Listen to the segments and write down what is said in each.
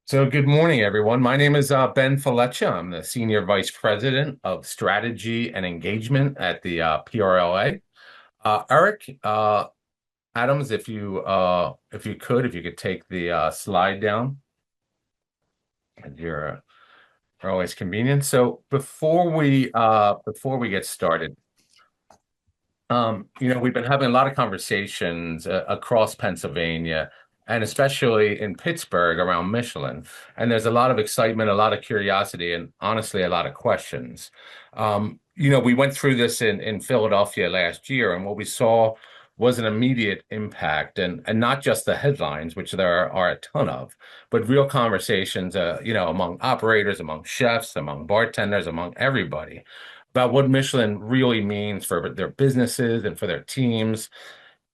So, good morning, everyone. My name is Ben Fletcher. I'm the Senior Vice President of Strategy and Engagement at the PRLA. Eric Adams, if you could take the slide down at your always convenient. So, before we get started, we've been having a lot of conversations across Pennsylvania and especially in Pittsburgh around Michelin. And there's a lot of excitement, a lot of curiosity, and honestly, a lot of questions. We went through this in Philadelphia last year, and what we saw was an immediate impact, and not just the headlines, which there are a ton of, but real conversations, among operators, among chefs, among bartenders, among everybody about what Michelin really means for their businesses and for their teams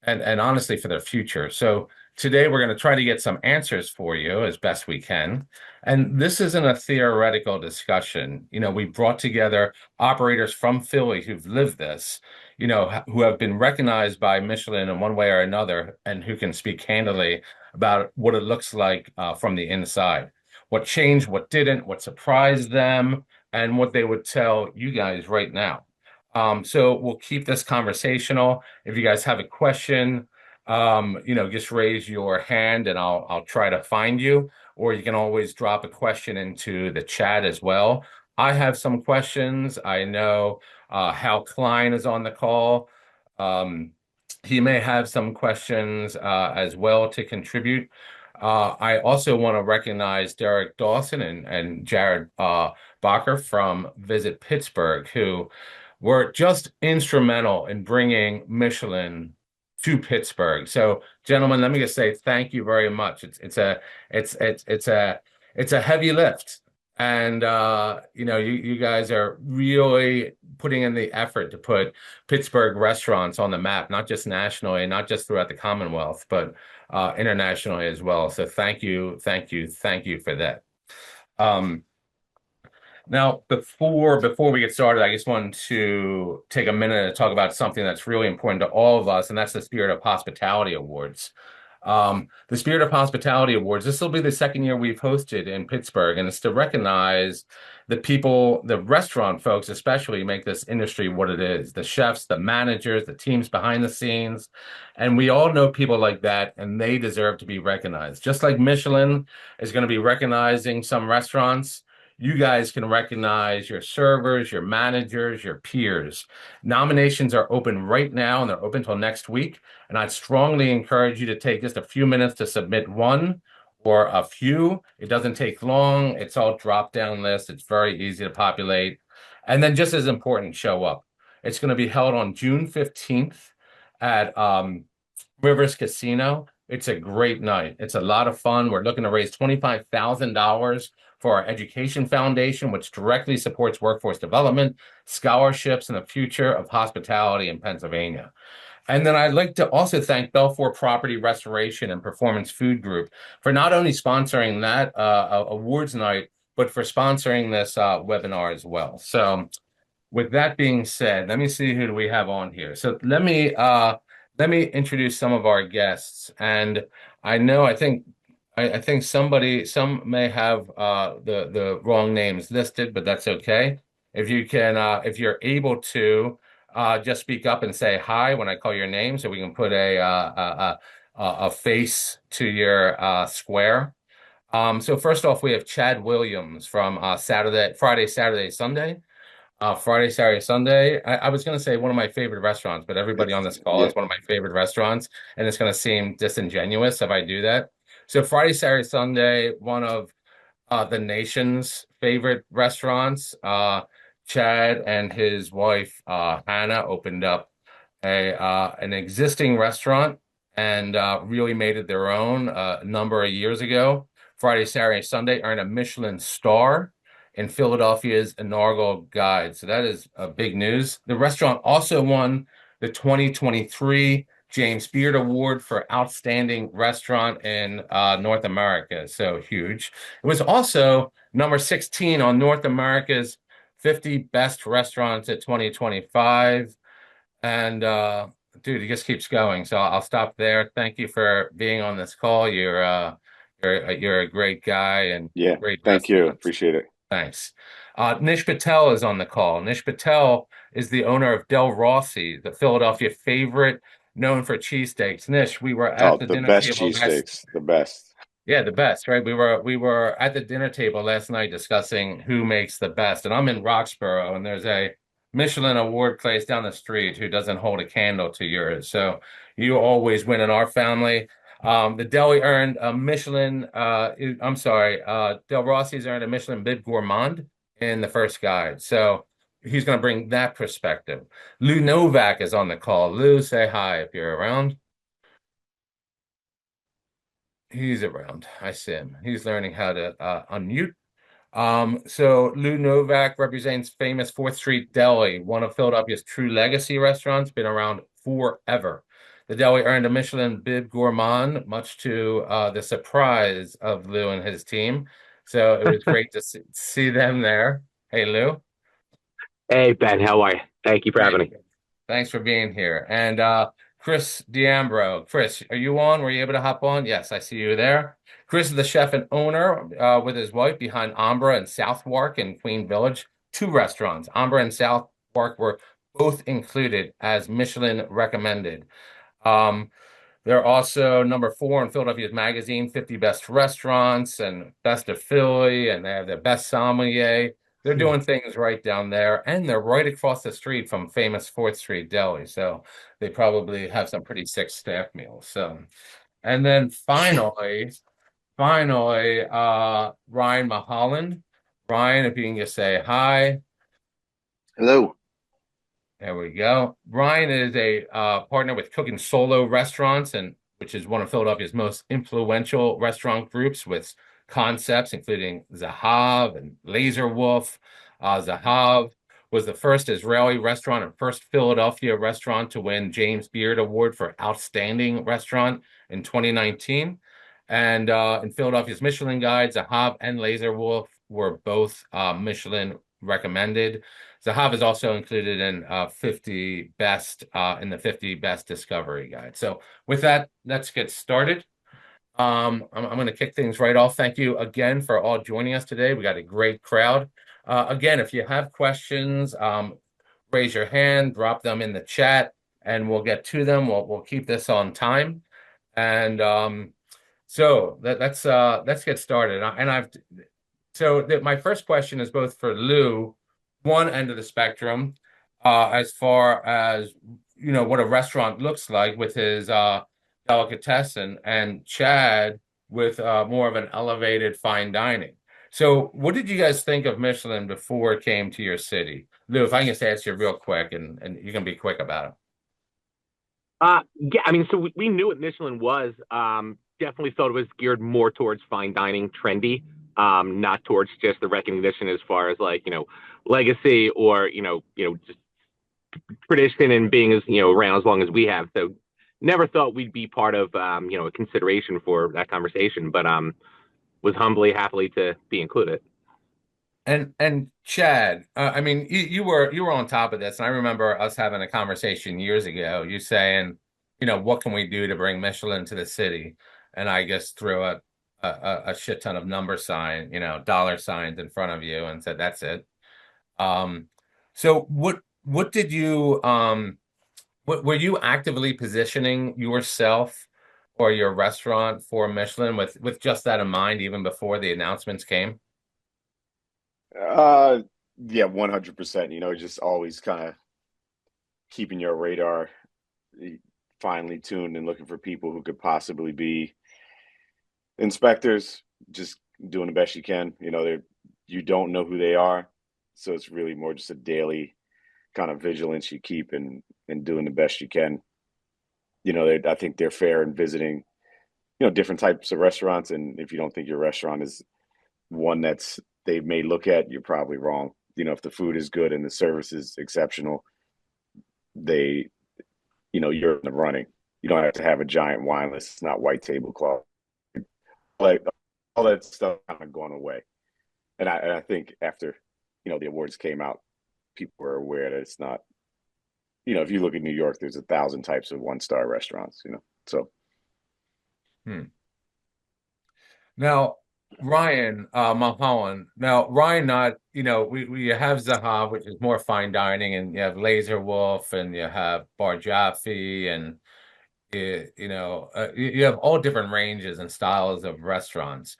and honestly for their future. So today we're going to try to get some answers for you as best we can. And this isn't a theoretical discussion. We brought together operators from Philly who've lived this, who have been recognized by Michelin in one way or another and who can speak candidly about what it looks like from the inside. What changed, what didn't, what surprised them, and what they would tell you guys right now. So we'll keep this conversational. If you guys have a question, just raise your hand and I'll try to find you, or you can always drop a question into the chat as well. I have some questions. I know Hal Klein is on the call. Um, he may have some questions as well to contribute. I also want to recognize Derek Dawson and Jared Bacher from Visit Pittsburgh, who were just instrumental in bringing Michelin to Pittsburgh. So, gentlemen, let me just say thank you very much. It's a heavy lift, and you guys are really putting in the effort to put Pittsburgh restaurants on the map, not just nationally, not just throughout the Commonwealth, but internationally as well. So, thank you, thank you, thank you for that. Um, Now, before we get started, I just wanted to take a minute to talk about something that's really important to all of us, and that's the Spirit of Hospitality Awards. The Spirit of Hospitality Awards, this will be the second year we've hosted in Pittsburgh, and it's to recognize the people, the restaurant folks especially, make this industry what it is, the chefs, the managers, the teams behind the scenes. And we all know people like that, and they deserve to be recognized. Just like Michelin is going to be recognizing some restaurants, you guys can recognize your servers, your managers, your peers. Nominations are open right now and they're open till next week. And I'd strongly encourage you to take just a few minutes to submit one or a few. It doesn't take long. It's all drop down list. It's very easy to populate. And then just as important, show up. It's going to be held on June 15th at Rivers Casino. It's a great night. It's a lot of fun. We're looking to raise $25,000 for our education foundation, which directly supports workforce development, scholarships, and the future of hospitality in Pennsylvania. And then I'd like to also thank Belfour Property Restoration and Performance Food Group for not only sponsoring that awards night, but for sponsoring this webinar as well. So with that being said, let me see who do we have on here. So let me introduce some of our guests. And I know I think some may have the wrong names listed, but that's okay. If you're able to just speak up and say hi when I call your name, so we can put a face to your square. So first off, we have Chad Williams from Friday, Saturday, Sunday. Friday, Saturday, Sunday. I was going to say one of my favorite restaurants, but everybody on this call Yeah. is one of my favorite restaurants, and it's going to seem disingenuous if I do that. So Friday, Saturday, Sunday, one of the nation's favorite restaurants. Chad and his wife Hannah opened up a an existing restaurant and really made it their own a number of years ago. Friday, Saturday, Sunday earned a Michelin star in Philadelphia's inaugural guide. So that is big news. The restaurant also won the 2023 James Beard Award for Outstanding Restaurant in North America. So huge. It was also number 16 on North America's 50 Best Restaurants at 2025. And dude, it just keeps going. So I'll stop there. Thank you for being on this call. You're a great guy and Yeah, great thank you. restaurants. Appreciate it. Thanks. Nish Patel is on the call. Nish Patel is the owner of Del Rossi, the Philadelphia favorite, known for cheesesteaks. Nish, we were at Oh, the the dinner best table last. cheesesteaks, the best. Yeah, the best, right? We were at the dinner table last night discussing who makes the best. And I'm in Roxborough, and there's a Michelin award place down the street who doesn't hold a candle to yours. So you always win in our family. The deli earned a Michelin, I'm sorry, Del Rossi's earned a Michelin Bib Gourmand in the first guide. So he's going to bring that perspective. Lou Novak is on the call. Lou, say hi if you're around. He's around. I see him. He's learning how to unmute. So Lou Novak represents famous Fourth Street Deli, one of Philadelphia's true legacy restaurants, been around forever. The deli earned a Michelin Bib Gourmand, much to the surprise of Lou and his team. So it was great to see them there. Hey, Lou. Hey Ben, how are you? Thank you for having Great. me. Thanks for being here. And Chris D'Ambro. Chris, are you on? Were you able to hop on? Yes, I see you there. Chris is the chef and owner with his wife behind Ambra and Southwark in Queen Village. Two restaurants. Ambra and Southwark were both included as Michelin recommended. Um, they're also number four in Philadelphia's magazine, 50 Best Restaurants and Best of Philly, and they have the best sommelier. They're doing things right down there, and they're right across the street from famous Fourth Street Deli. So they probably have some pretty sick staff meals. So, and then finally, Ryan Maholland. Ryan, if you can just say hi. Hello. There we go. Brian is a partner with Cooking Solo Restaurants, and which is one of Philadelphia's most influential restaurant groups with concepts including Zahav and Laser Wolf. Zahav was the first Israeli restaurant and first Philadelphia restaurant to win James Beard Award for Outstanding Restaurant in 2019. And in Philadelphia's Michelin Guide, Zahav and Laser Wolf were both Michelin recommended. Zahav is also included in 50 best in the 50 best discovery guide. So with that, let's get started. I'm going to kick things right off. Thank you again for all joining us today. We got a great crowd. Again, if you have questions, raise your hand, drop them in the chat, and we'll get to them. We'll keep this on time. And so let's get started. My first question is both for Lou, one end of the spectrum, as far as what a restaurant looks like with his delicatessen, and Chad with more of an elevated fine dining. So, what did you guys think of Michelin before it came to your city? Lou, if I can just ask you real quick, and you can be quick about it. Yeah, I mean, so we knew what Michelin was. Definitely thought it was geared more towards fine dining, trendy, not towards just the recognition as far as like legacy or just tradition and being as around as long as we have. So never thought we'd be part of a consideration for that conversation, but was humbly happily to be included. And Chad, I mean, you were on top of this, and I remember us having a conversation years ago. You saying, what can we do to bring Michelin to the city? And I just threw a shit ton of number dollar signs in front of you, and said, "That's it." Um, so what did you what were you actively positioning yourself or your restaurant for Michelin with just that in mind, even before the announcements came? Uh, yeah, 100%. Just always kind of keeping your radar finely tuned and looking for people who could possibly be inspectors, just doing the best you can. You don't know who they are, so it's really more just a daily kind of vigilance you keep and doing the best you can. I think they're fair in visiting, different types of restaurants, and if you don't think your restaurant is one that's they may look at, you're probably wrong. If the food is good and the service is exceptional, they, you're in the running. You don't have to have a giant wine list. It's not white tablecloth. Like all that stuff kind of going away. And I think after, the awards came out, people were aware that it's not, if you look at New York, there's 1,000 types of one-star restaurants, so. Hmm. Now, Ryan, Mulholland. Now, Ryan, not, we have Zahav, which is more fine dining, and you have Laser Wolf, and you have Bar Jaffe, and you have all different ranges and styles of restaurants.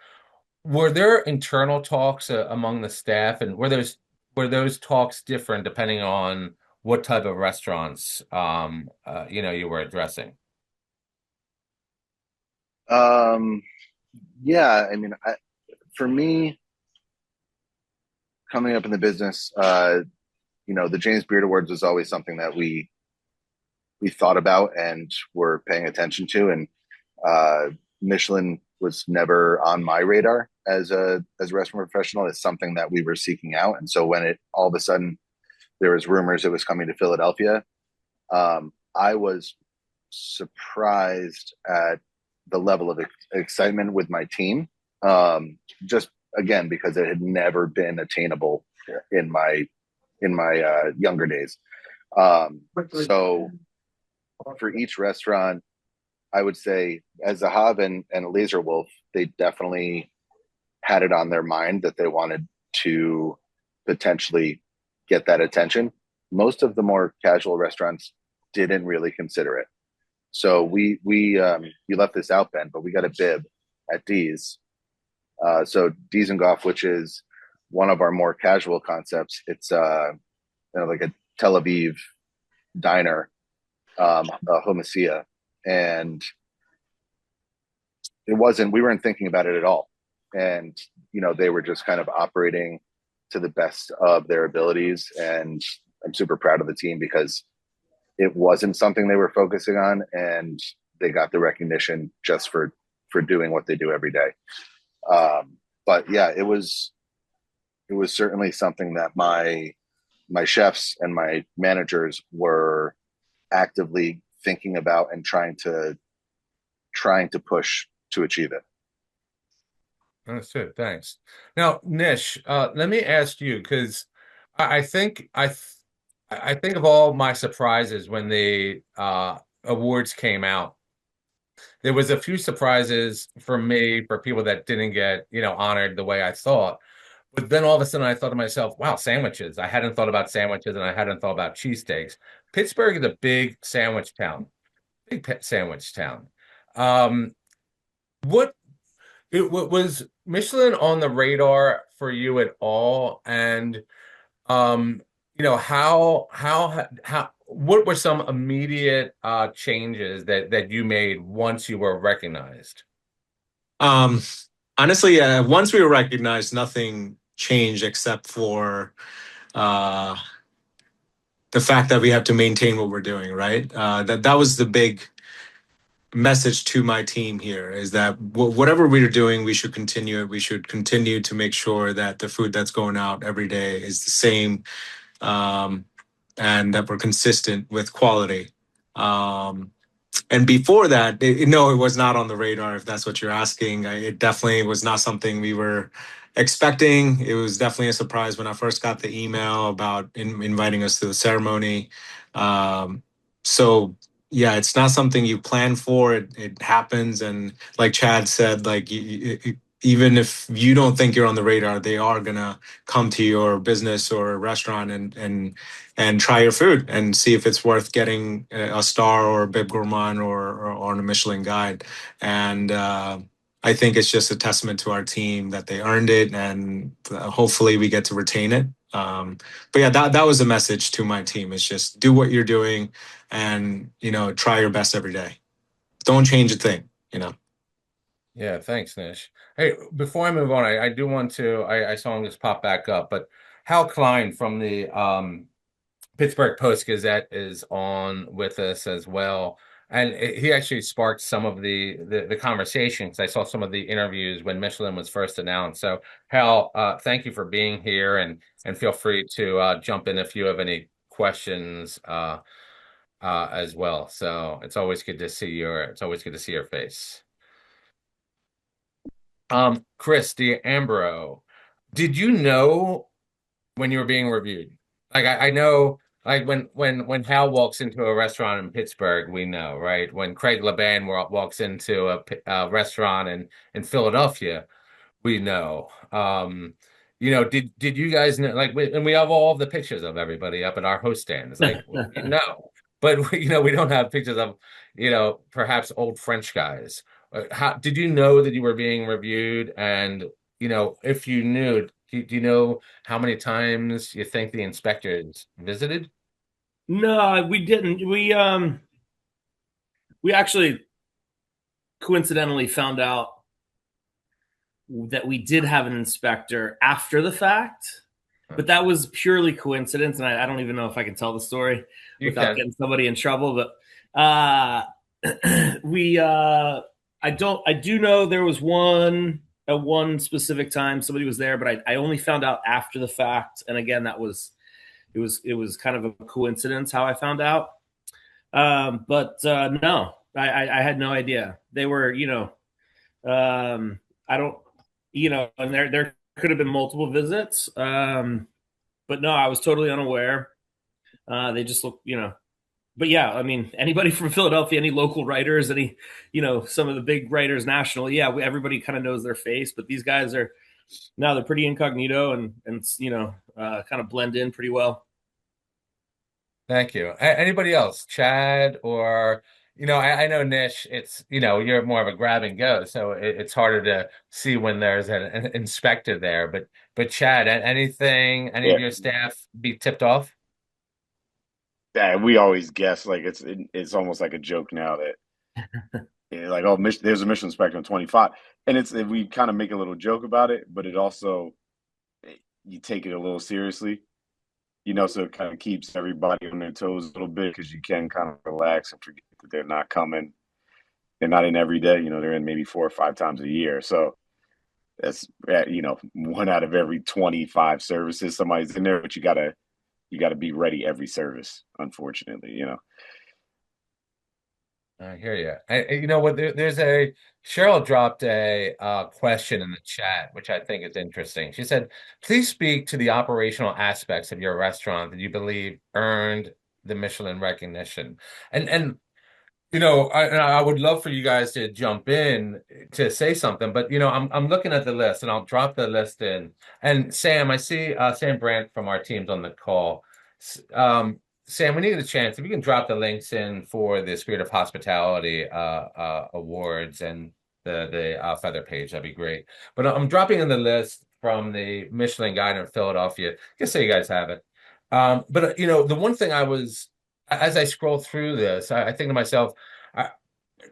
Were there internal talks among the staff, and were those talks different depending on what type of restaurants you were addressing? Um, yeah, I mean, for me, coming up in the business, the James Beard Awards was always something that we thought about and were paying attention to, and uh, Michelin was never on my radar as a restaurant professional. It's something that we were seeking out, and so when it all of a sudden there was rumors it was coming to Philadelphia, I was surprised at the level of excitement with my team. Just again because it had never been attainable in my younger days. So for each restaurant, I would say as Zahav and Laser Wolf, they definitely had it on their mind that they wanted to potentially get that attention. Most of the more casual restaurants didn't really consider it. So we you left this out, Ben, but we got a bib at D's. So D's and Goff, which is one of our more casual concepts. It's like a Tel Aviv diner, a homicia, and we weren't thinking about it at all. And they were just kind of operating to the best of their abilities, and I'm super proud of the team because it wasn't something they were focusing on, and they got the recognition just for doing what they do every day. But yeah, it was certainly something that my chefs and my managers were actively thinking about and trying to push to achieve it. Understood. Thanks. Now, Nish, let me ask you because I think of all my surprises when the awards came out. There was a few surprises for me for people that didn't get honored the way I thought. But then all of a sudden I thought to myself, wow, sandwiches. I hadn't thought about sandwiches and I hadn't thought about cheesesteaks. Pittsburgh is a big sandwich town, sandwich town. Um, what was Michelin on the radar for you at all? And what were some immediate changes that you made once you were recognized? Um, Honestly, once we were recognized, nothing changed except for uh, the fact that we have to maintain what we're doing, right? That was the big message to my team here is that whatever we're doing, we should continue it. We should continue to make sure that the food that's going out every day is the same, um, and that we're consistent with quality. Um, and before that, no, it was not on the radar, if that's what you're asking. It definitely was not something we were expecting. It was definitely a surprise when I first got the email about inviting us to the ceremony. So, yeah, it's not something you plan for. It happens. And like Chad said, like even if you don't think you're on the radar, they are going to come to your business or restaurant and try your food and see if it's worth getting a star or a Bib Gourmand or on a Michelin guide. And I think it's just a testament to our team that they earned it, and hopefully we get to retain it. But yeah, that was a message to my team. It's just do what you're doing, and try your best every day. Don't change a thing. Yeah, thanks, Nish. Hey, before I move on, I do want to, I saw him just pop back up, but Hal Klein from the Pittsburgh Post-Gazette is on with us as well. And he actually sparked some of the conversation because I saw some of the interviews when Michelin was first announced. So, Hal, thank you for being here, and feel free to jump in if you have any questions as well. So it's always good to see your face. Chris D'Ambro, did you know when you were being reviewed? Like I know Like when Hal walks into a restaurant in Pittsburgh, we know, right? When Craig Laban walks into a restaurant in Philadelphia, we know. Did you guys know? Like, and we have all the pictures of everybody up at our host stand. It's like we know, but we don't have pictures of perhaps old French guys. How did you know that you were being reviewed? And if you knew, do you know how many times you think the inspectors visited? No, we didn't. We actually coincidentally found out that we did have an inspector after the fact, but that was purely coincidence, and I don't even know if I can tell the story without getting somebody in trouble. But I do know there was one specific time somebody was there, but I only found out after the fact, and again it was kind of a coincidence how I found out. No, I had no idea. They were, I don't, and there could have been multiple visits. But no, I was totally unaware. They just look, but yeah, I mean, anybody from Philadelphia, any local writers, some of the big writers nationally, yeah, everybody kind of knows their face, but these guys they're pretty incognito and kind of blend in pretty well. Thank you. Anybody else? Chad or, I know Nish, it's, you're more of a grab and go, so it's harder to see when there's an inspector there. But Chad, any of your staff be tipped off? Yeah, we always guess like it's almost like a joke now that like, oh, there's a Michelin inspector in 25, and we kind of make a little joke about it, but it also you take it a little seriously. So it kind of keeps everybody on their toes a little bit because you can kind of relax and forget that they're not coming. They're not in every day. They're in maybe 4 or 5 times a year. So that's one out of every 25 services somebody's in there, but you gotta be ready every service. Unfortunately. I hear you. You know what? There's Cheryl dropped a question in the chat, which I think is interesting. She said, "Please speak to the operational aspects of your restaurant that you believe earned the Michelin recognition." And I would love for you guys to jump in to say something, but I'm looking at the list, and I'll drop the list in. And Sam, I see Sam Brandt from our team's on the call. Sam, we need a chance if you can drop the links in for the Spirit of Hospitality awards and the feather page, that'd be great. But I'm dropping in the list from the Michelin Guide in Philadelphia, just so you guys have it. But the one thing as I scroll through this, I think to myself,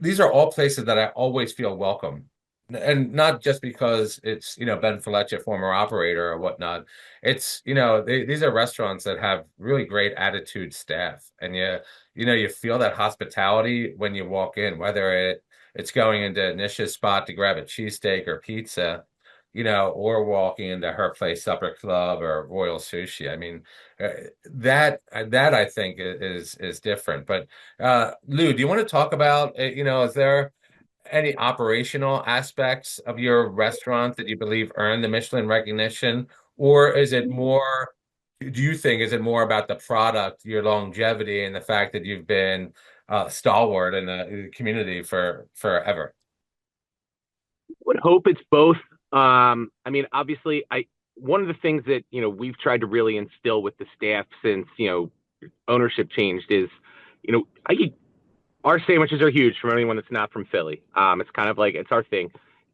these are all places that I always feel welcome. And not just because it's, Ben Fletcher, former operator or whatnot. It's, these are restaurants that have really great attitude staff. And you feel that hospitality when you walk in, whether it's going into Nish's spot to grab a cheesesteak or pizza, or walking into her place, Supper Club or Royal Sushi. I mean, that I think is different. But Lou, do you want to talk about, is there any operational aspects of your restaurant that you believe earn the Michelin recognition, or is it more? Do you think is it more about the product, your longevity, and the fact that you've been stalwart in the community for forever? Would hope it's both. I mean, obviously, one of the things that we've tried to really instill with the staff since ownership changed is our sandwiches are huge from anyone that's not from Philly. It's kind of like it's our thing.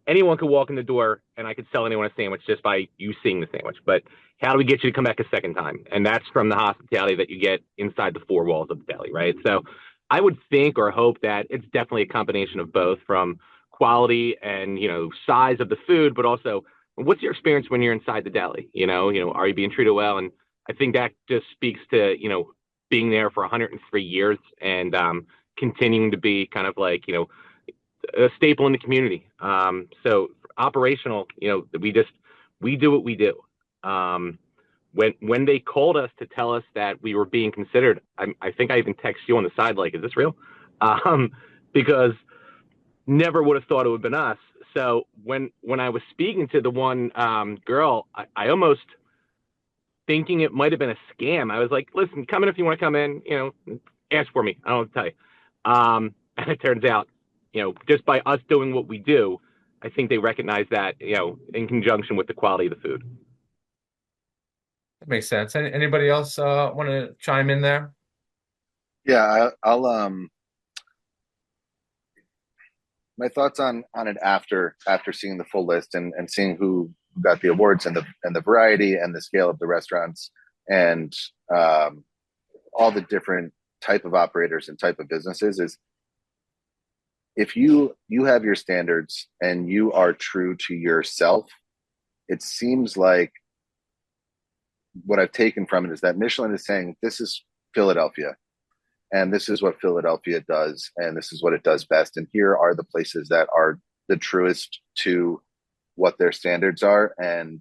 Anyone could walk in the door and I could sell anyone a sandwich just by you seeing the sandwich. But how do we get you to come back a second time? And that's from the hospitality that you get inside the 4 walls of the deli, right? So I would think or hope that it's definitely a combination of both, from quality and size of the food, but also what's your experience when you're inside the deli? Are you being treated well? And I think that just speaks to being there for 103 years and continuing to be kind of like a staple in the community. So operational, we do what we do. When they called us to tell us that we were being considered, I think I even text you on the side like, is this real? Because never would have thought it would have been us. So when I was speaking to the one girl, I almost thinking it might have been a scam. I was like, listen, come in if you want to come in, ask for me. I don't know what to tell you. And it turns out, just by us doing what we do, I think they recognize that, in conjunction with the quality of the food. That makes sense. Anybody else want to chime in there? Yeah, I'll my thoughts on it after seeing the full list and seeing who got the awards and the variety and the scale of the restaurants and all the different type of operators and type of businesses is if you have your standards and you are true to yourself, it seems like what I've taken from it is that Michelin is saying this is Philadelphia and this is what Philadelphia does and this is what it does best and here are the places that are the truest to what their standards are and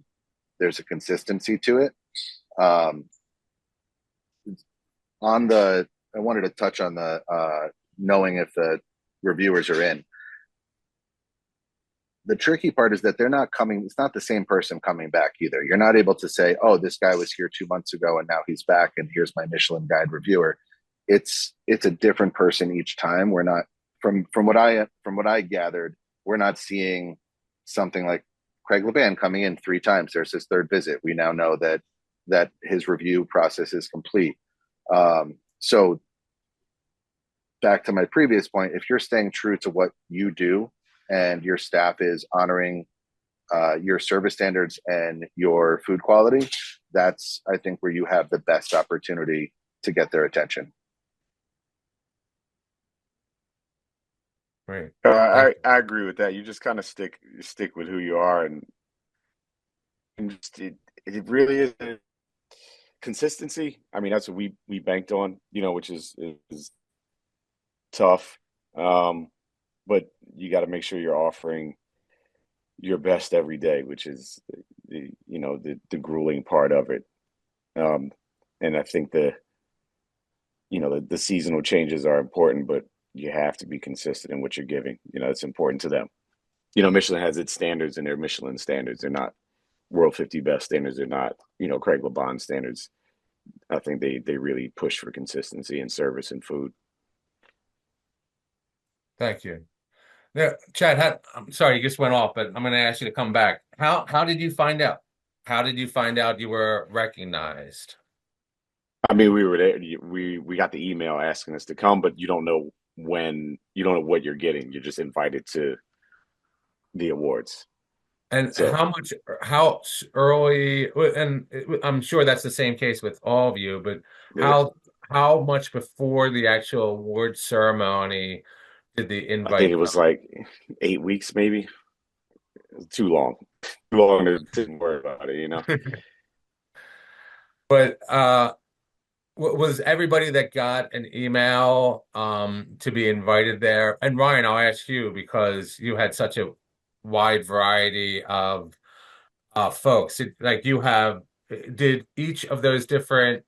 there's a consistency to it. I wanted to touch on the knowing if the reviewers are in. The tricky part is that they're not coming, it's not the same person coming back either. You're not able to say, oh, this guy was here 2 months ago and now he's back and here's my Michelin guide reviewer. It's a different person each time. We're not from what I gathered, we're not seeing something like Craig Laban coming in 3 times. There's his 3rd visit. We now know that his review process is complete. So back to my previous point, if you're staying true to what you do and your staff is honoring your service standards and your food quality, that's, I think, where you have the best opportunity to get their attention. Right. I agree with that. You just kind of stick with who you are, and just, it really is consistency. I mean, that's what we banked on, which is tough. But you got to make sure you're offering your best every day, which is the grueling part of it. And I think the seasonal changes are important, but you have to be consistent in what you're giving. It's important to them. Michelin has its standards and they're Michelin standards. They're not World 50 Best standards. They're not, Craig Laban standards. I think they really push for consistency in service and food. Thank you. Yeah, Chad, I'm sorry you just went off, but I'm going to ask you to come back. How did you find out? How did you find out you were recognized? I mean, we were there. We got the email asking us to come, but you don't know what you're getting. You're just invited to the awards. And so, how early, and I'm sure that's the same case with all of you, but how much before the actual award ceremony did the invite I think it was like 8 weeks, maybe. Too long. Too long to didn't worry about it, But was everybody that got an email to be invited there? And Ryan, I'll ask you because you had such a wide variety of folks. Did each of those different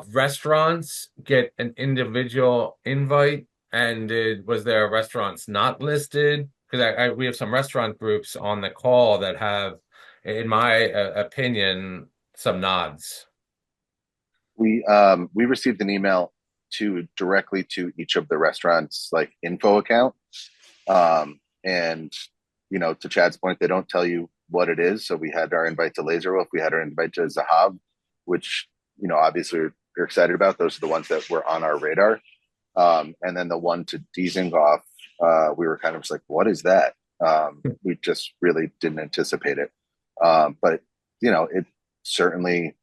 restaurants get an individual invite? And was there restaurants not listed? Because we have some restaurant groups on the call that have, in my opinion, some nods. We received an email directly to each of the restaurants like info account, and to Chad's point, they don't tell you what it is. So we had our invite to Laser Wolf, we had our invite to Zahav, which obviously we're excited about. Those are the ones that were on our radar, and then the one to Dizengoff, we were kind of just like, what is that? We just really didn't anticipate it, but it certainly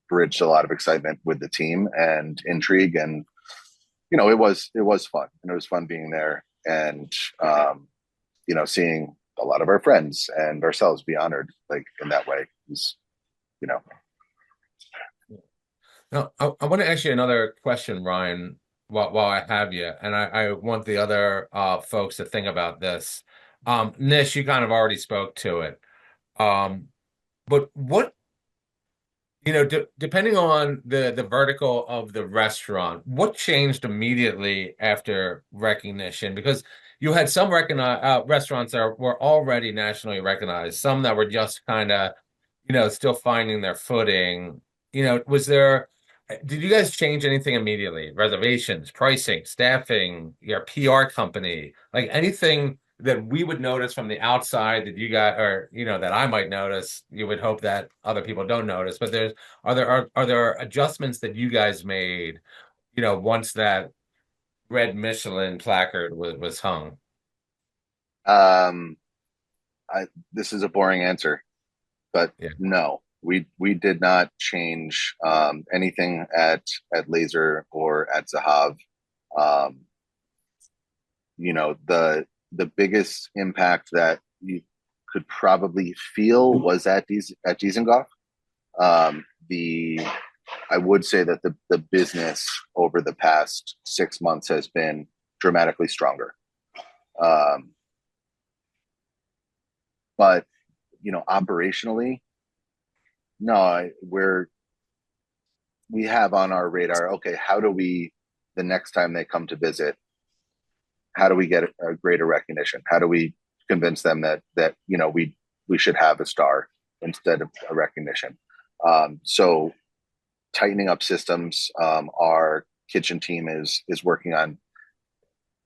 bridged a lot of excitement with the team and intrigue, and it was fun, and it was fun being there and seeing a lot of our friends and ourselves be honored like in that way is Now I want to ask you another question, Ryan, while I have you, and I want the other folks to think about this. Nish, you kind of already spoke to it, but what depending on the vertical of the restaurant, what changed immediately after recognition? Because you had some restaurants that were already nationally recognized, some that were just kind of, still finding their footing. Did you guys change anything immediately? Reservations, pricing, staffing, your PR company, like anything that we would notice from the outside that you got, or that I might notice, you would hope that other people don't notice. But are there adjustments that you guys made, once that red Michelin placard was hung? Um, this is a boring answer, but Yeah. no, we did not change anything at Laser or at Zahav. Um, the biggest impact that you could probably feel was at Dizengoff. The I would say that the business over the past 6 months has been dramatically stronger. Um, but operationally, no, we have on our radar. Okay, how do we the next time they come to visit? How do we get a greater recognition? How do we convince them that we should have a star instead of a recognition? So tightening up systems. Our kitchen team is working on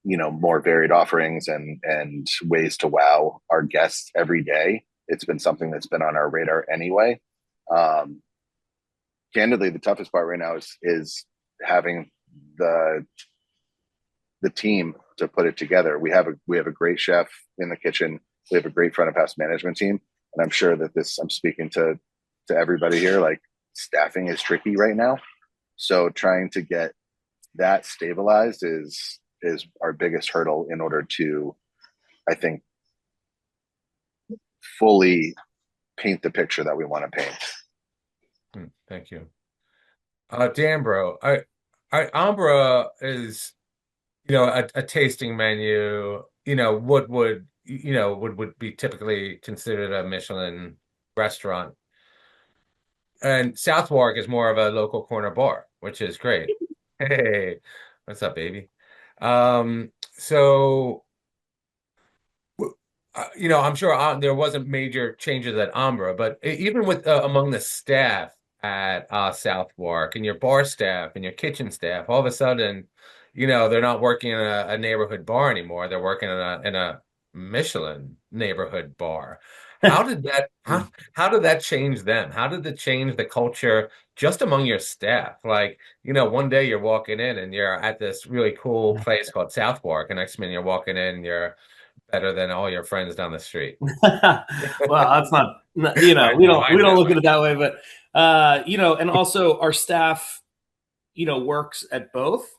more varied offerings and ways to wow our guests every day. It's been something that's been on our radar anyway. Um, Candidly, the toughest part right now is having the team to put it together. We have a great chef in the kitchen. We have a great front of house management team, and I'm sure that I'm speaking to everybody here. Like, staffing is tricky right now, so trying to get that stabilized is our biggest hurdle in order to, I think, fully paint the picture that we want to paint. Thank you. Dan, bro, Ambra is, a tasting menu, what would be typically considered a Michelin restaurant. And Southwark is more of a local corner bar, which is great. Hey, what's up, baby? So I'm sure there wasn't major changes at Ambra, but even with among the staff at Southwark and your bar staff and your kitchen staff, all of a sudden, they're not working in a neighborhood bar anymore. They're working in a Michelin neighborhood bar. How did that how did that change them? How did it change the culture just among your staff? Like, one day you're walking in and you're at this really cool place called Southwark, and next minute you're walking in and you're better than all your friends down the street. Well, that's not, I we know, don't I we don't know. look at it that way, but and also our staff, works at both.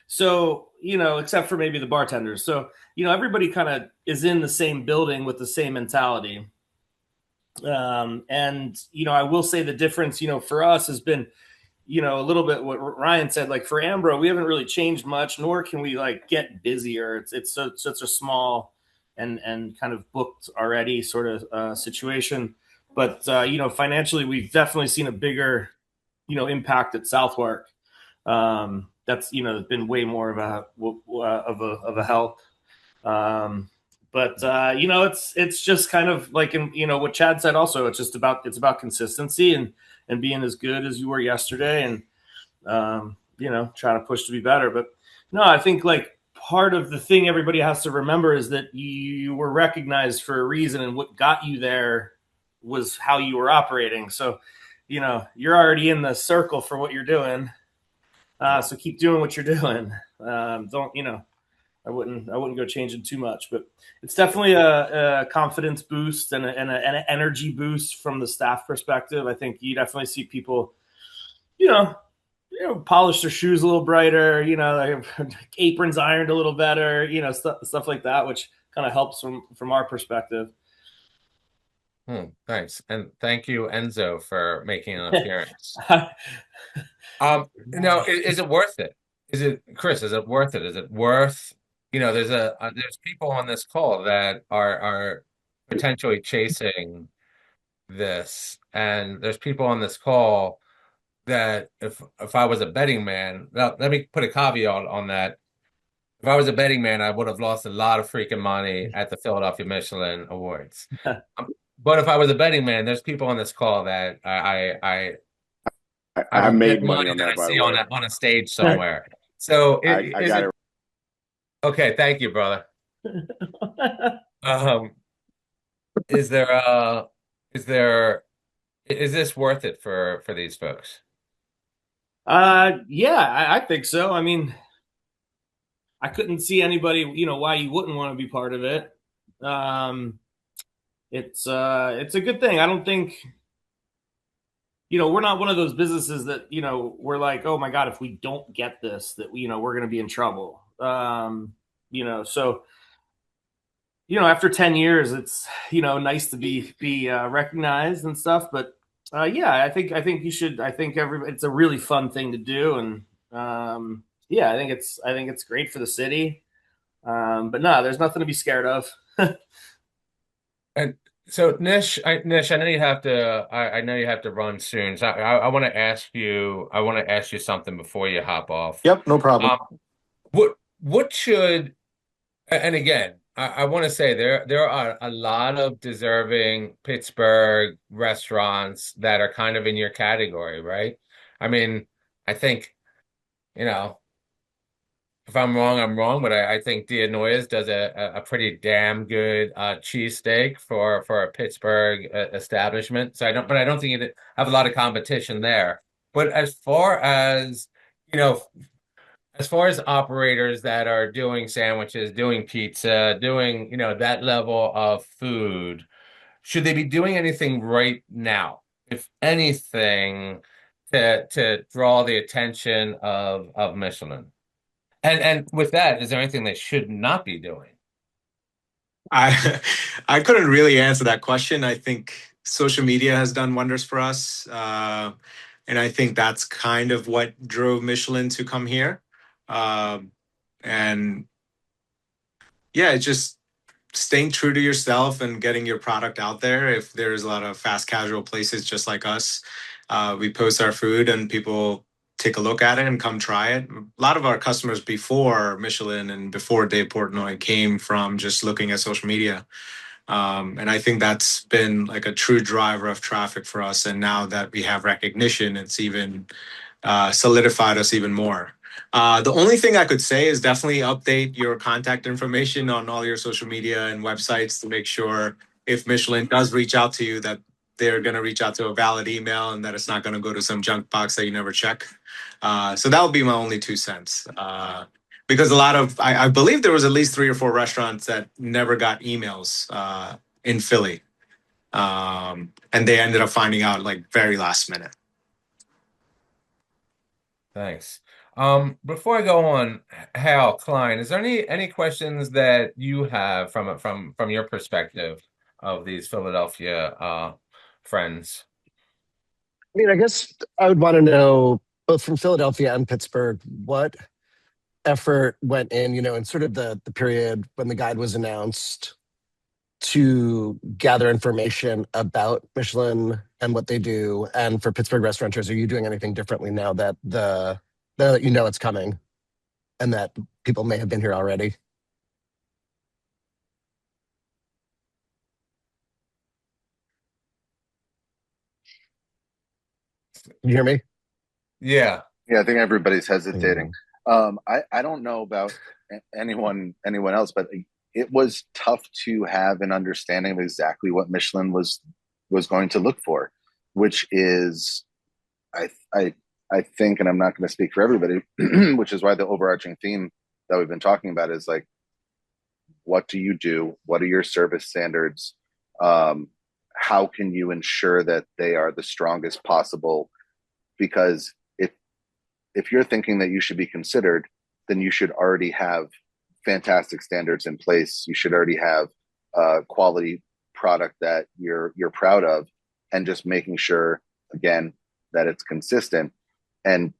So, except for maybe the bartenders. So, everybody kind of is in the same building with the same mentality. And, I will say the difference, for us has been, a little bit what Ryan said. Like, for Ambro, we haven't really changed much, nor can we like get busier. It's such a small and kind of booked already sort of situation. But financially, we've definitely seen a bigger, impact at Southwark. That's been way more of a help. But it's just kind of like what Chad said. Also, it's about consistency and being as good as you were yesterday, and trying to push to be better. But no, I think like part of the thing everybody has to remember is that you were recognized for a reason, and what got you there was how you were operating. So, you're already in the circle for what you're doing. So keep doing what you're doing. Don't I wouldn't go changing too much, but it's definitely a confidence boost and an energy boost from the staff perspective. I think you definitely see people, polish their shoes a little brighter, their aprons ironed a little better, stuff like that, which kind of helps from our perspective. Thanks. And thank you, Enzo, for making an appearance. Is it worth it? Chris, is it worth it? Is it worth, there's people on this call that are potentially chasing this, and there's people on this call that if I was a betting man, now let me put a caveat on that. If I was a betting man, I would have lost a lot of freaking money at the Philadelphia Michelin Awards. But if I was a betting man, there's people on this call that I I will bet made money money on that I that, by the see way. on a stage somewhere. So I is got it it. okay? Thank you, brother. Um, is there is there is this worth it for these folks? Yeah, I think so. I mean, I couldn't see anybody, why you wouldn't want to be part of it. Um, it's a good thing. I don't think, we're not one of those businesses that, we're like, oh my God, if we don't get this, that we're going to be in trouble. So after 10 years, it's nice to be recognized and stuff. But yeah, I think you should. I think it's a really fun thing to do, and yeah, I think it's great for the city. But no, there's nothing to be scared of. And so Nish, I know you have to. I know you have to run soon. So I want to ask you. I want to ask you something before you hop off. Yep, no problem. Um, what should and again, I want to say there are a lot of deserving Pittsburgh restaurants that are kind of in your category, right? I mean, I think, you know, if I'm wrong, I'm wrong, but I think Dia Noyes does a pretty damn good cheesesteak for a Pittsburgh establishment. But I don't think you have a lot of competition there. But you know, as far as operators that are doing sandwiches, doing pizza, doing, that level of food, should they be doing anything right now? If anything, to draw the attention of Michelin? And with that, is there anything they should not be doing? I I couldn't really answer that question. I think social media has done wonders for us, and I think that's kind of what drove Michelin to come here. Um, and yeah, it's just staying true to yourself and getting your product out there. If there's a lot of fast casual places just like us, we post our food and people take a look at it and come try it. A lot of our customers before Michelin and before Dave Portnoy came from just looking at social media. And I think that's been like a true driver of traffic for us. And now that we have recognition, it's even solidified us even more. The only thing I could say is definitely update your contact information on all your social media and websites to make sure if Michelin does reach out to you that they're going to reach out to a valid email and that it's not going to go to some junk box that you never check. So that would be my only 2 cents. Because I believe there was at least 3 or 4 restaurants that never got emails in Philly. And they ended up finding out like very last minute. Thanks. Before I go on, Hal Klein, is there any questions that you have from your perspective of these Philadelphia friends? I mean, I guess I would want to know both from Philadelphia and Pittsburgh what effort went in, in sort of the period when the guide was announced to gather information about Michelin and what they do. And for Pittsburgh restaurateurs, are you doing anything differently now that it's coming and that people may have been here already? Can you hear me? Yeah. Yeah, I think everybody's hesitating. I don't know about anyone else, but it was tough to have an understanding of exactly what Michelin was going to look for, which is, I think, and I'm not going to speak for everybody, which is why the overarching theme that we've been talking about is like, what do you do? What are your service standards? How can you ensure that they are the strongest possible? Because if you're thinking that you should be considered, then you should already have fantastic standards in place. You should already have a quality product that you're proud of, and just making sure again that it's consistent. And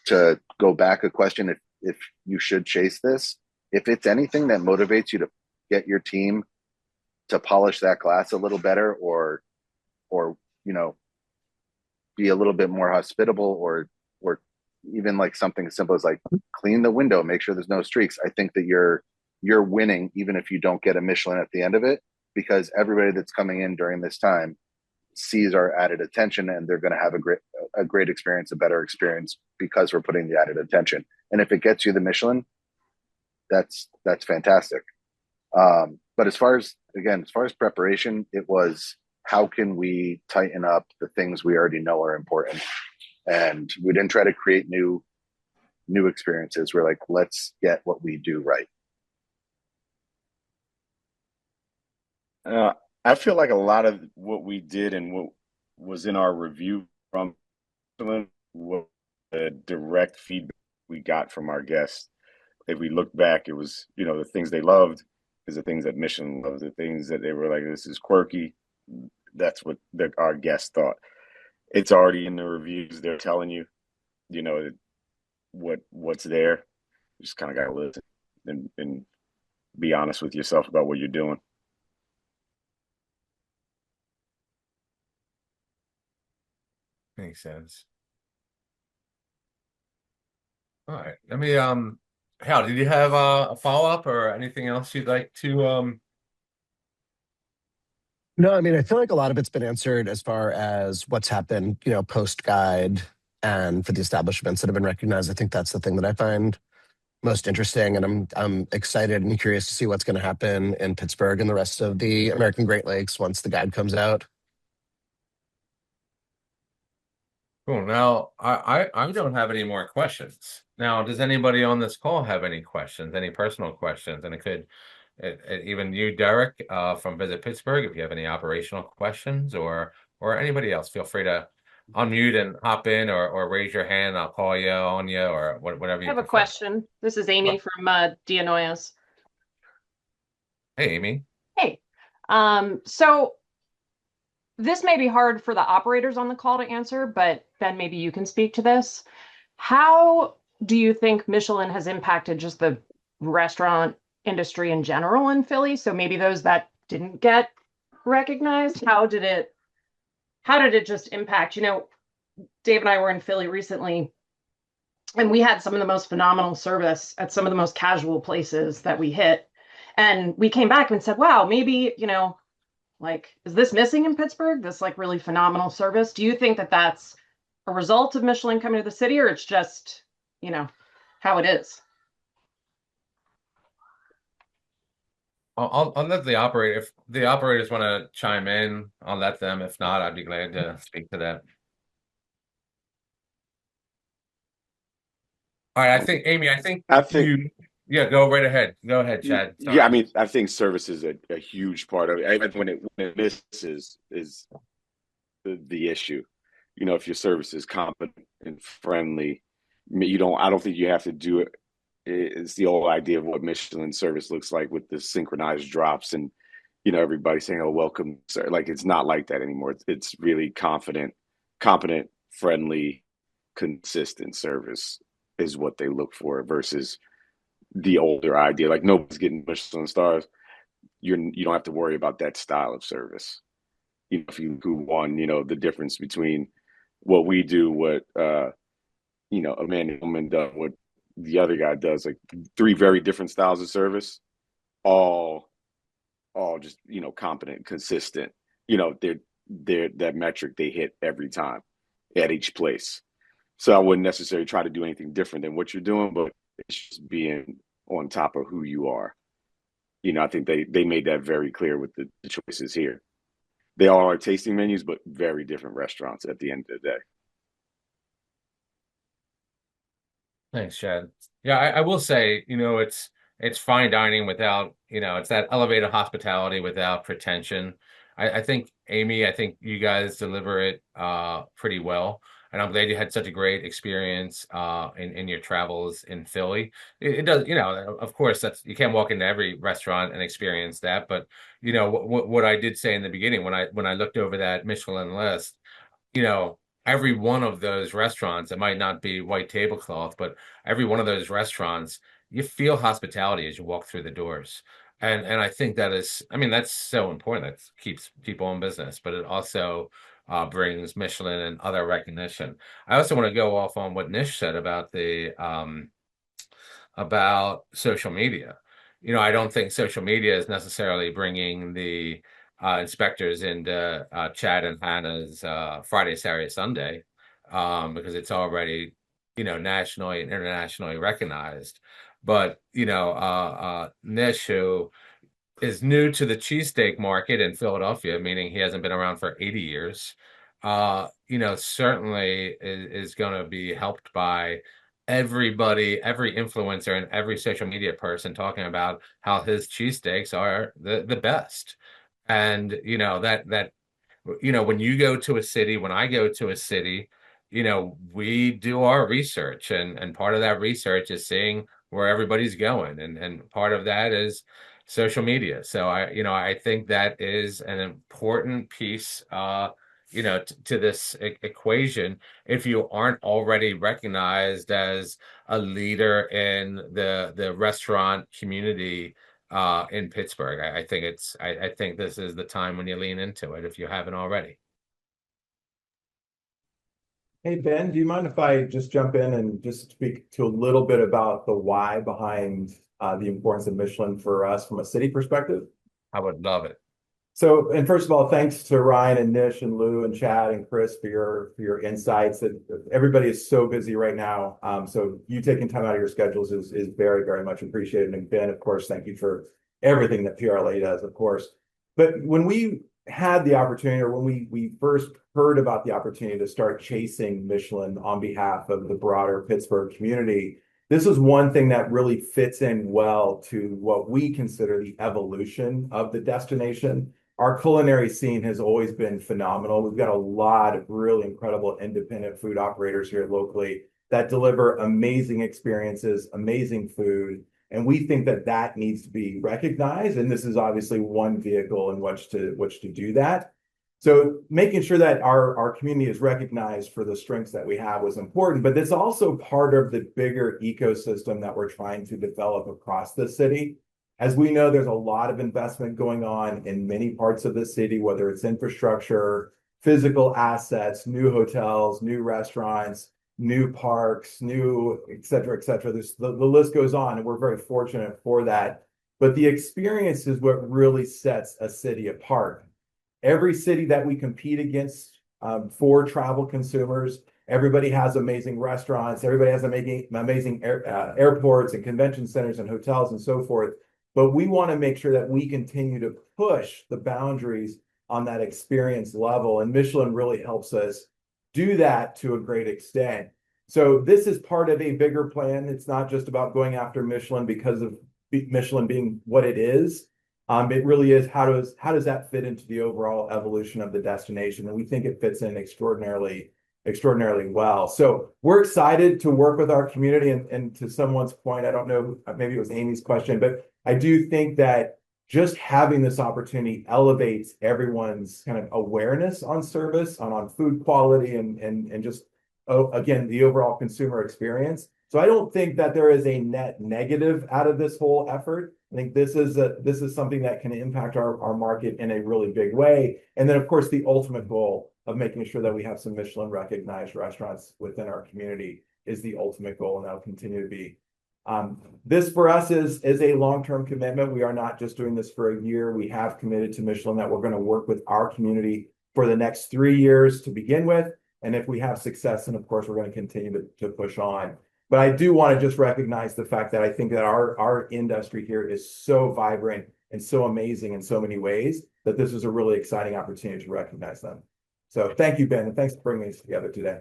to go back a question, if you should chase this, if it's anything that motivates you to get your team to polish that glass a little better, or be a little bit more hospitable, or even like something as simple as like clean the window, make sure there's no streaks. I think that you're winning even if you don't get a Michelin at the end of it, because everybody that's coming in during this time sees our added attention, and they're going to have a great experience, a better experience, because we're putting the added attention. And if it gets you the Michelin, that's fantastic. But as far as preparation, it was, how can we tighten up the things we already know are important? And we didn't try to create new experiences. We're like, let's get what we do right. I feel like a lot of what we did and what was in our review from was the direct feedback we got from our guests. If we look back, it was, the things they loved is the things that Michelin loves, the things that they were like, this is quirky. That's what our guests thought. It's already in the reviews. They're telling you, what's there. You just kind of got to listen and be honest with yourself about what you're doing. Makes sense. All right. Let me Hal, did you have a follow-up or anything else you'd like to No, I mean, I feel like a lot of it's been answered as far as what's happened, post guide and for the establishments that have been recognized. I think that's the thing that I find most interesting, and I'm excited and curious to see what's going to happen in Pittsburgh and the rest of the American Great Lakes once the guide comes out. Cool. Now, I don't have any more questions. Now, does anybody on this call have any questions, any personal questions? And it could, even you, Derek, from Visit Pittsburgh, if you have any operational questions, or anybody else, feel free to unmute and hop in, or raise your hand. I'll call you on you, or whatever you I have a prefer. question. This is Amy from Dianoyas. Hey, Amy. Hey. So this may be hard for the operators on the call to answer, but Ben, maybe you can speak to this. How do you think Michelin has impacted just the restaurant industry in general in Philly? So maybe those that didn't get recognized, how did it just impact? Dave and I were in Philly recently, and we had some of the most phenomenal service at some of the most casual places that we hit. And we came back and said, wow, maybe, is this missing in Pittsburgh? This really phenomenal service? Do you think that that's a result of Michelin coming to the city, or it's just, how it is? I'll let the operator, if the operators want to chime in, I'll let them. If not, I'd be glad to speak to that. All right, Amy, I think yeah, go right ahead. Go ahead, Chad. Sorry. Yeah, I mean, I think service is a huge part of it. When it misses is the issue. If your service is competent and friendly, I don't think you have to do it. It's the old idea of what Michelin service looks like with the synchronized drops and, everybody saying, oh, welcome, sir. It's not like that anymore. It's really competent, friendly, consistent service is what they look for versus the older idea. Nobody's getting Michelin stars. You don't have to worry about that style of service. If you who won, the difference between what we do, what Amanda Hillman does, what the other guy does, three very different styles of service, all just competent, consistent. They're that metric they hit every time at each place. So I wouldn't necessarily try to do anything different than what you're doing, but it's just being on top of who you are. I think they made that very clear with the choices here. They all are tasting menus, but very different restaurants at the end of the day. Thanks, Chad. Yeah, I will say, it's fine dining without, it's that elevated hospitality without pretension. I think, Amy, you guys deliver it pretty well. And I'm glad you had such a great experience in your travels in Philly. It does, of course, you can't walk into every restaurant and experience that. But what I did say in the beginning when I looked over that Michelin list, every one of those restaurants, it might not be white tablecloth, but every one of those restaurants, you feel hospitality as you walk through the doors. And I think that's so important. That keeps people in business, but it also brings Michelin and other recognition. I also want to go off on what Nish said about about social media. I don't think social media is necessarily bringing the inspectors into Chad and Hannah's Friday, Saturday, Sunday, because it's already, nationally and internationally recognized. But, Nish, who is new to the cheesesteak market in Philadelphia, meaning he hasn't been around for 80 years, certainly is going to be helped by everybody, every influencer and every social media person talking about how his cheesesteaks are the best. And, when you go to a city, when I go to a city, we do our research, and part of that research is seeing where everybody's going, and part of that is social media. So I think that is an important piece, to this equation. If you aren't already recognized as a leader in the restaurant community in Pittsburgh, I think this is the time when you lean into it if you haven't already. Hey, Ben, do you mind if I just jump in and just speak to a little bit about the why behind the importance of Michelin for us from a city perspective? I would love it. So, and first of all, thanks to Ryan and Nish and Lou and Chad and Chris for your insights. Everybody is so busy right now. So you taking time out of your schedules is very, very much appreciated. And Ben, of course, thank you for everything that PRLA does, of course. But when we had the opportunity, or when we first heard about the opportunity to start chasing Michelin on behalf of the broader Pittsburgh community, this is one thing that really fits in well to what we consider the evolution of the destination. Our culinary scene has always been phenomenal. We've got a lot of really incredible independent food operators here locally that deliver amazing experiences, amazing food. And we think that that needs to be recognized. And this is obviously one vehicle in which to do that. So making sure that our community is recognized for the strengths that we have was important, but it's also part of the bigger ecosystem that we're trying to develop across the city. As we know, there's a lot of investment going on in many parts of the city, whether it's infrastructure, physical assets, new hotels, new restaurants, new parks, new et cetera, et cetera. The list goes on, and we're very fortunate for that. But the experience is what really sets a city apart. Every city that we compete against for travel consumers, everybody has amazing restaurants, everybody has amazing airports and convention centers and hotels and so forth. But we want to make sure that we continue to push the boundaries on that experience level. And Michelin really helps us do that to a great extent. So this is part of a bigger plan. It's not just about going after Michelin because of Michelin being what it is. It really is how does that fit into the overall evolution of the destination? And we think it fits in extraordinarily well. So we're excited to work with our community. And to someone's point, I don't know, maybe it was Amy's question, but I do think that just having this opportunity elevates everyone's kind of awareness on service, on food quality, and just, again, the overall consumer experience. So I don't think that there is a net negative out of this whole effort. I think this is something that can impact our market in a really big way. And then, of course, the ultimate goal of making sure that we have some Michelin recognized restaurants within our community is the ultimate goal, and that'll continue to be. This for us is a long-term commitment. We are not just doing this for a year. We have committed to Michelin that we're going to work with our community for the next 3 years to begin with. And if we have success, then of course we're going to continue to push on. But I do want to just recognize the fact that I think that our industry here is so vibrant and so amazing in so many ways that this is a really exciting opportunity to recognize them. So thank you, Ben, and thanks for bringing us together today.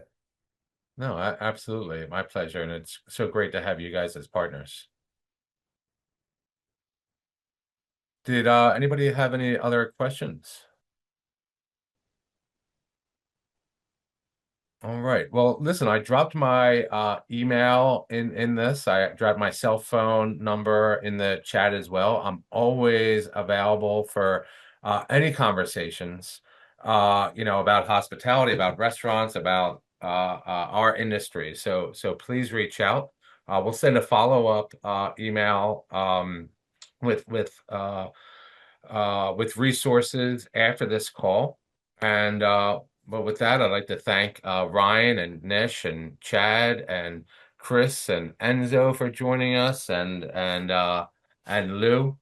No, absolutely. My pleasure. And it's so great to have you guys as partners. Did anybody have any other questions? All right. Well, listen, I dropped my email in this. I dropped my cell phone number in the chat as well. I'm always available for any conversations, about hospitality, about restaurants, about our industry. So please reach out. We'll send a follow-up email with resources after this call. And but with that, I'd like to thank Ryan and Nish and Chad and Chris and Enzo for joining us, and and Lou.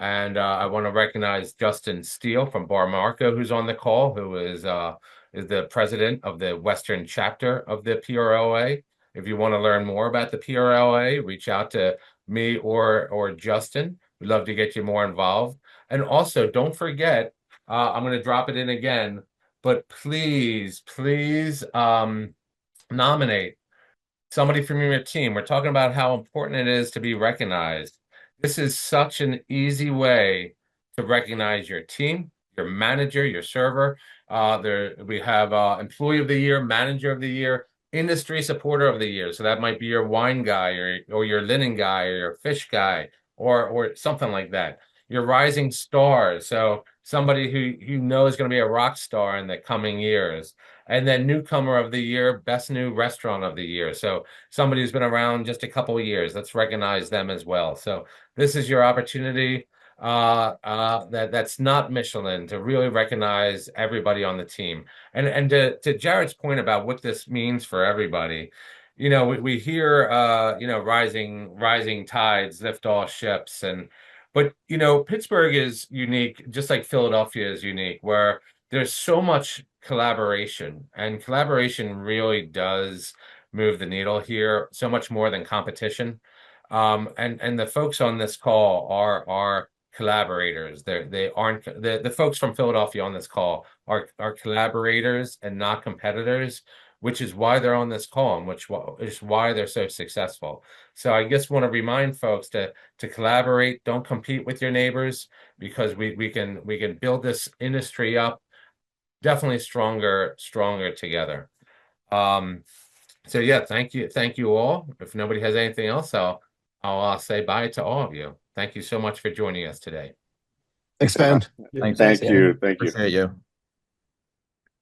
And I want to recognize Justin Steele from Bar Marco, who's on the call, who is the president of the Western chapter of the PRLA. If you want to learn more about the PRLA, reach out to me or Justin. We'd love to get you more involved. And also, don't forget, I'm going to drop it in again, but please, please nominate somebody from your team. We're talking about how important it is to be recognized. This is such an easy way to recognize your team, your manager, your server. We have employee of the year, manager of the year, industry supporter of the year. So that might be your wine guy or your linen guy or your fish guy or something like that. Your rising star. So somebody who you know is going to be a rock star in the coming years. And then newcomer of the year, best new restaurant of the year. So somebody who's been around just a couple of years, let's recognize them as well. So this is your opportunity that's not Michelin to really recognize everybody on the team. And to Jared's point about what this means for everybody, we hear rising tides lift all ships, but Pittsburgh is unique, just like Philadelphia is unique, where there's so much collaboration, and collaboration really does move the needle here, so much more than competition. And the folks on this call are collaborators. They aren't the folks from Philadelphia on this call are collaborators and not competitors, which is why they're on this call and which is why they're so successful. So I just want to remind folks to collaborate. Don't compete with your neighbors, because we can build this industry up definitely stronger together. So yeah, thank you all. If nobody has anything else, I'll say bye to all of you. Thank you so much for joining us today. Thanks, Ben. Thank you. Appreciate you.